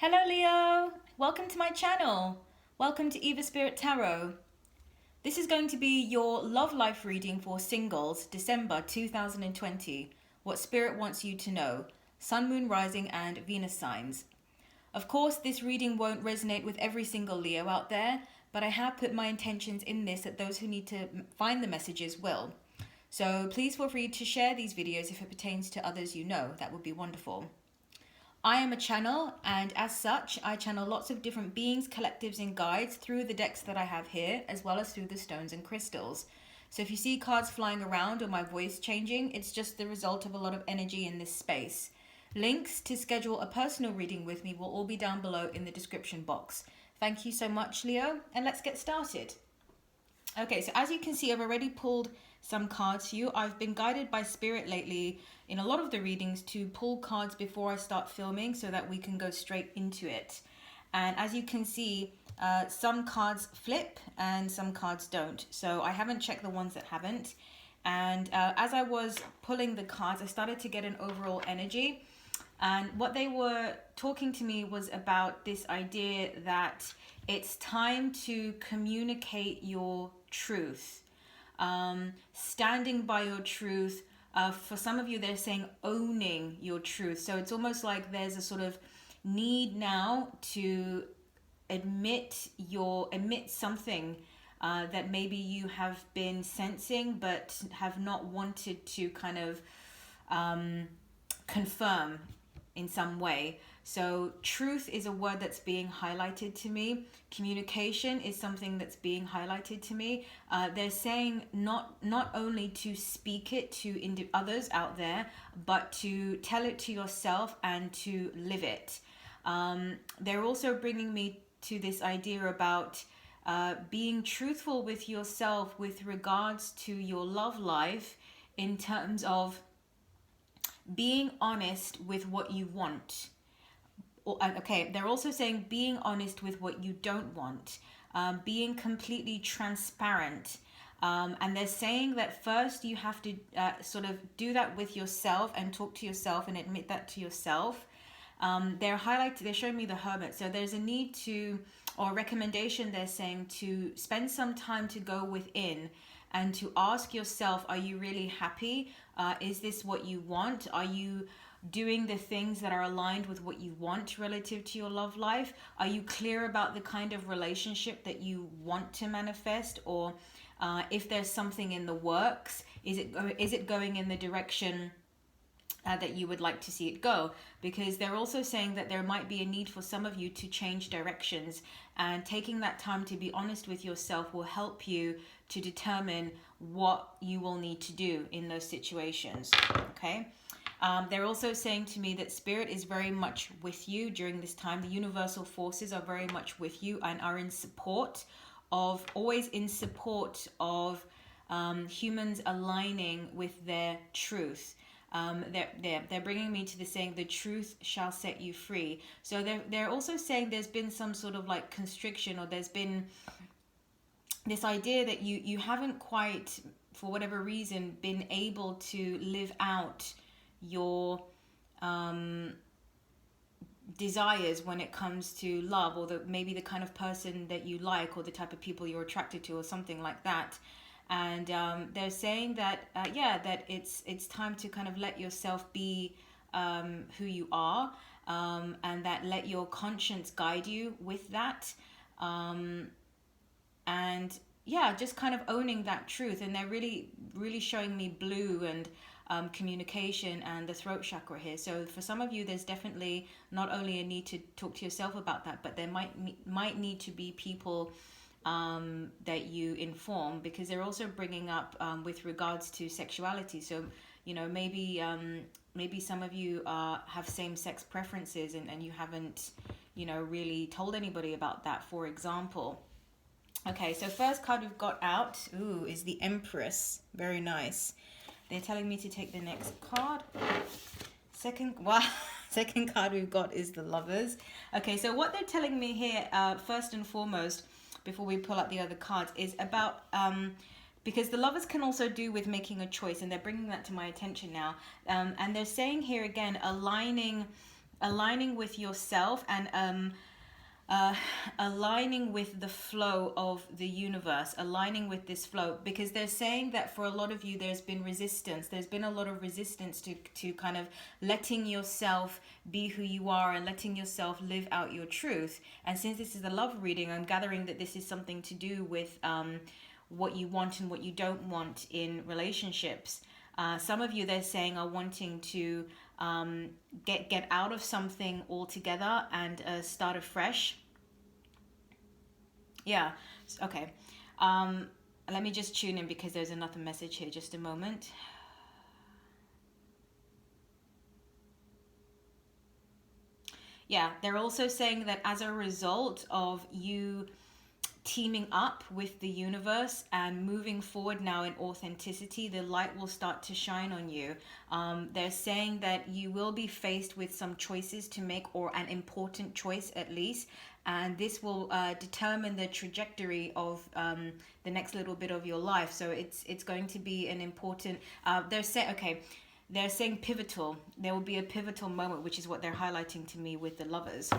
Hello Leo, welcome to my channel. Welcome to Eva Spirit Tarot. This is going to be your love life reading for singles, December 2020. What Spirit wants you to know. Sun, Moon, Rising and Venus signs. Of course, this reading won't resonate with every single Leo out there, but I have put my intentions in this that those who need to find the messages will. So please feel free to share these videos if it pertains to others you know. That would be wonderful. I am a channel, and as such, I channel lots of different beings, collectives, and guides through the decks that I have here, as well as through the stones and crystals. So if you see cards flying around or my voice changing, it's just the result of a lot of energy in this space. Links to schedule a personal reading with me will all be down below in the description box. Thank you so much, Leo, and let's get started. Okay, so as you can see, I've already pulled some cards for you. I've been guided by Spirit lately in a lot of the readings to pull cards before I start filming so that we can go straight into it. And as you can see, some cards flip and some cards don't. So I haven't checked the ones that haven't. And as I was pulling the cards, I started to get an overall energy. And what they were talking to me was about this idea that it's time to communicate your truth. Standing by your truth. For some of you, they're saying owning your truth. So it's almost like there's a sort of need now to admit something that maybe you have been sensing but have not wanted to kind of confirm in some way. So truth is a word that's being highlighted to me. Communication is something that's being highlighted to me. They're saying not only to speak it to others out there, but to tell it to yourself and to live it. They're also bringing me to this idea about being truthful with yourself with regards to your love life, in terms of being honest with what you want. Okay, they're also saying being honest with what you don't want, being completely transparent. And they're saying that first you have to sort of do that with yourself and talk to yourself and admit that to yourself. They're showing me the Hermit. So there's a need to, or recommendation, they're saying to spend some time to go within and to ask yourself, are you really happy? Is this what you want? Are you doing the things that are aligned with what you want relative to your love life? Are you clear about the kind of relationship that you want to manifest? Or if there's something in the works, is it going in the direction that you would like to see it go? Because they're also saying that there might be a need for some of you to change directions, and taking that time to be honest with yourself will help you to determine what you will need to do in those situations. Okay. They're also saying to me that Spirit is very much with you during this time. The universal forces are very much with you and are in support of, always in support of humans aligning with their truth. They're bringing me to the saying, the truth shall set you free. So they're also saying there's been some sort of like constriction, or there's been this idea that you haven't quite, for whatever reason, been able to live out your desires when it comes to love, or maybe the kind of person that you like, or the type of people you're attracted to, or something like that. And they're saying that that it's time to kind of let yourself be who you are, and that let your conscience guide you with that, and yeah, just kind of owning that truth. And they're really showing me blue and communication and the throat chakra here. So for some of you, there's definitely not only a need to talk to yourself about that, but there might need to be people that you inform, because they're also bringing up with regards to sexuality. So maybe some of you have same-sex preferences, and you haven't really told anybody about that, for example. Okay, so first card we've got out is the Empress. Very nice. They're telling me to take the next card. Second card we've got is the Lovers. Okay, so what they're telling me here, first and foremost, before we pull out the other cards, is about because the Lovers can also do with making a choice, and they're bringing that to my attention now. And they're saying here again, aligning aligning with yourself and aligning with the flow of the universe, aligning with this flow, because they're saying that for a lot of you there's been resistance, there's been a lot of resistance to kind of letting yourself be who you are and letting yourself live out your truth. And since this is a love reading, I'm gathering that this is something to do with what you want and what you don't want in relationships. Some of you, they're saying, are wanting to get out of something altogether and start afresh. Yeah, okay. Let me just tune in because there's another message here. Just a moment. Yeah, they're also saying that as a result of you teaming up with the universe and moving forward now in authenticity, the light will start to shine on you. They're saying that you will be faced with some choices to make, or an important choice at least, and this will determine the trajectory of the next little bit of your life. So it's going to be an important, they're saying pivotal. There will be a pivotal moment, which is what they're highlighting to me with the Lovers.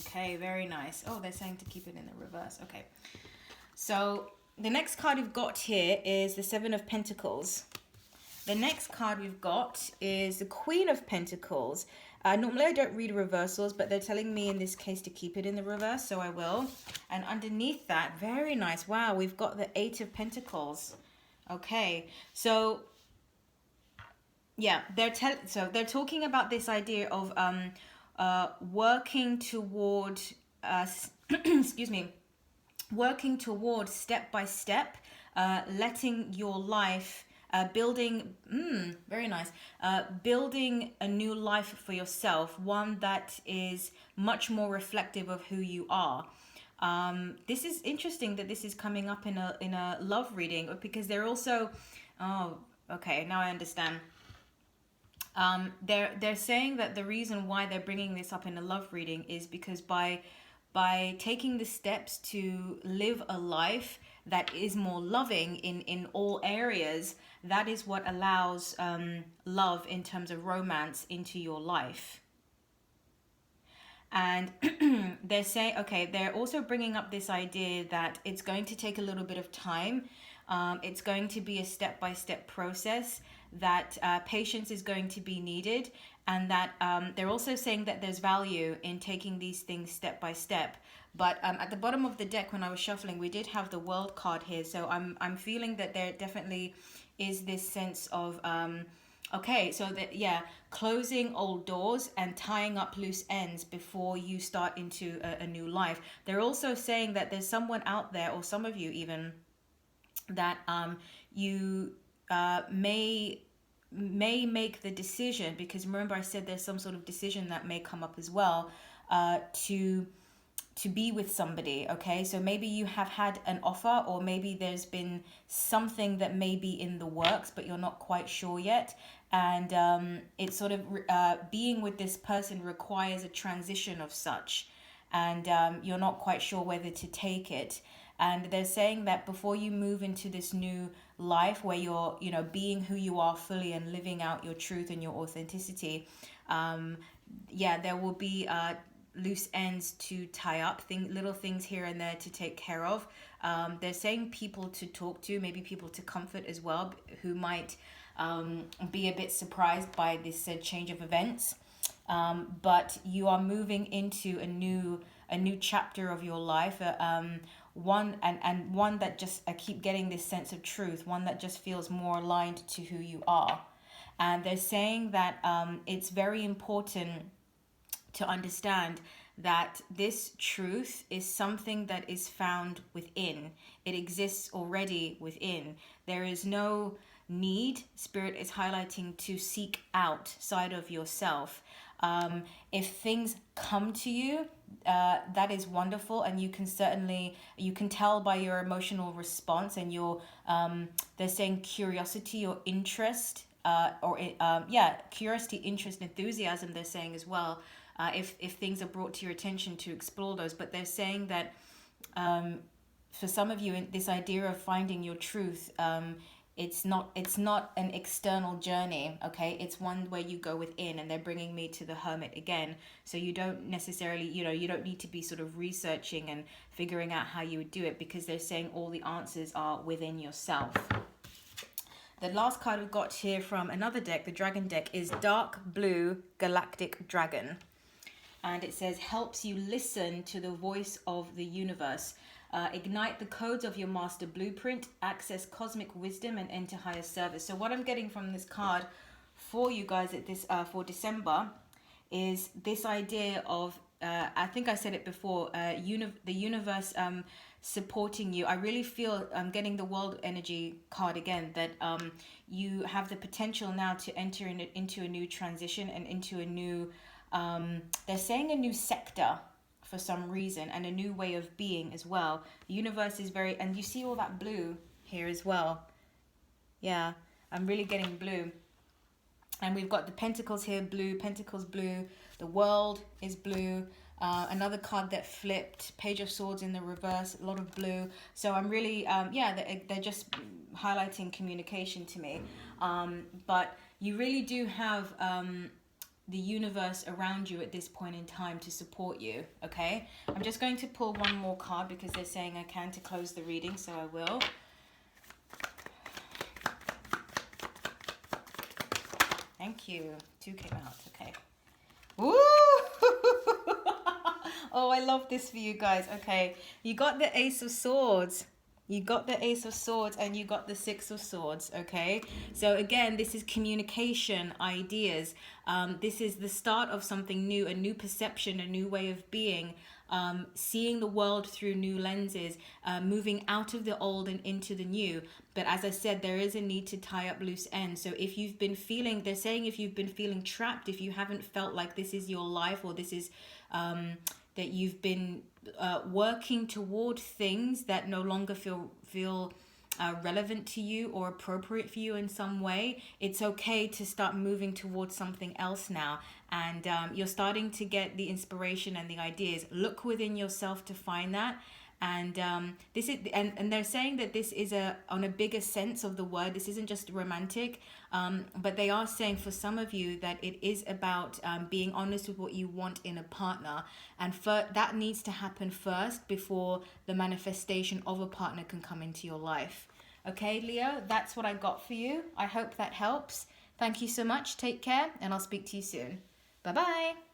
Okay, very nice. Oh, they're saying to keep it in the reverse. Okay. So the next card we've got here is the Seven of Pentacles. The next card we've got is the Queen of Pentacles. Normally I don't read reversals, but they're telling me in this case to keep it in the reverse, so I will. And underneath that, very nice. Wow, we've got the Eight of Pentacles. Okay, so yeah, they're talking about this idea of working toward excuse me, working toward step by step, letting your life building very nice, building a new life for yourself, one that is much more reflective of who you are. This is interesting that this is coming up in a love reading, because they're also, oh, okay, now I understand. They're saying that the reason why they're bringing this up in a love reading is because by taking the steps to live a life that is more loving in all areas, that is what allows love in terms of romance into your life. And they're saying, okay, they're also bringing up this idea that it's going to take a little bit of time. It's going to be a step-by-step process, that patience is going to be needed, and that they're also saying that there's value in taking these things step by step. But at the bottom of the deck, when I was shuffling, we did have the World card here, so I'm feeling that there definitely is this sense of okay, so that, yeah, closing old doors and tying up loose ends before you start into a new life. They're also saying that there's someone out there, or some of you even, that you may make the decision, because remember I said there's some sort of decision that may come up as well, to be with somebody. Okay, so maybe you have had an offer, or maybe there's been something that may be in the works but you're not quite sure yet, and it's sort of being with this person requires a transition of such, and you're not quite sure whether to take it. And they're saying that before you move into this new life where you're, being who you are fully and living out your truth and your authenticity, there will be loose ends to tie up, little things here and there to take care of. They're saying people to talk to, maybe people to comfort as well, who might be a bit surprised by this change of events. But you are moving into a new chapter of your life, one that just, I keep getting this sense of truth, one that just feels more aligned to who you are. And they're saying that it's very important to understand that this truth is something that is found within. It exists already within. There is no need, Spirit is highlighting, to seek outside of yourself. If things come to you, that is wonderful, and you can tell by your emotional response and your they're saying curiosity or interest, curiosity, interest, enthusiasm, they're saying as well, if things are brought to your attention, to explore those. But they're saying that for some of you, this idea of finding your truth it's not an external journey, okay? It's one where you go within, and they're bringing me to the Hermit again. So you don't necessarily, you don't need to be sort of researching and figuring out how you would do it, because they're saying all the answers are within yourself. The last card we've got here from another deck, the Dragon deck, is Dark Blue Galactic Dragon. And it says, helps you listen to the voice of the universe. Ignite the codes of your master blueprint, access cosmic wisdom, and enter higher service. So what I'm getting from this card for you guys at this for December is this idea of, I think I said it before, the universe supporting you. I really feel I'm getting the world energy card again, that you have the potential now to enter into a new transition and into a new, they're saying a new sector for some reason, and a new way of being as well. The universe is very, and you see all that blue here as well. Yeah, I'm really getting blue. And we've got the Pentacles here, blue, Pentacles blue. The World is blue. Another card that flipped, Page of Swords in the reverse, a lot of blue. So I'm really, they're just highlighting communication to me. But you really do have the universe around you at this point in time to support you, okay? I'm just going to pull one more card because they're saying I can to close the reading, so I will. Thank you. 2 came out, okay. Woo! Oh, I love this for you guys. Okay, you got the Ace of Swords. You got the Ace of Swords and you got the Six of Swords, okay? So again, this is communication, ideas. This is the start of something new, a new perception, a new way of being, seeing the world through new lenses, moving out of the old and into the new. But as I said, there is a need to tie up loose ends. So if you've been feeling, they're saying if you've been feeling trapped, if you haven't felt like this is your life, or this is... that you've been working toward things that no longer feel relevant to you or appropriate for you in some way, it's okay to start moving towards something else now. And you're starting to get the inspiration and the ideas. Look within yourself to find that. And this is, and they're saying that this is on a bigger sense of the word. This isn't just romantic, but they are saying for some of you that it is about being honest with what you want in a partner, and that needs to happen first before the manifestation of a partner can come into your life. Okay, Leo, that's what I got for you. I hope that helps. Thank you so much. Take care, and I'll speak to you soon. Bye bye.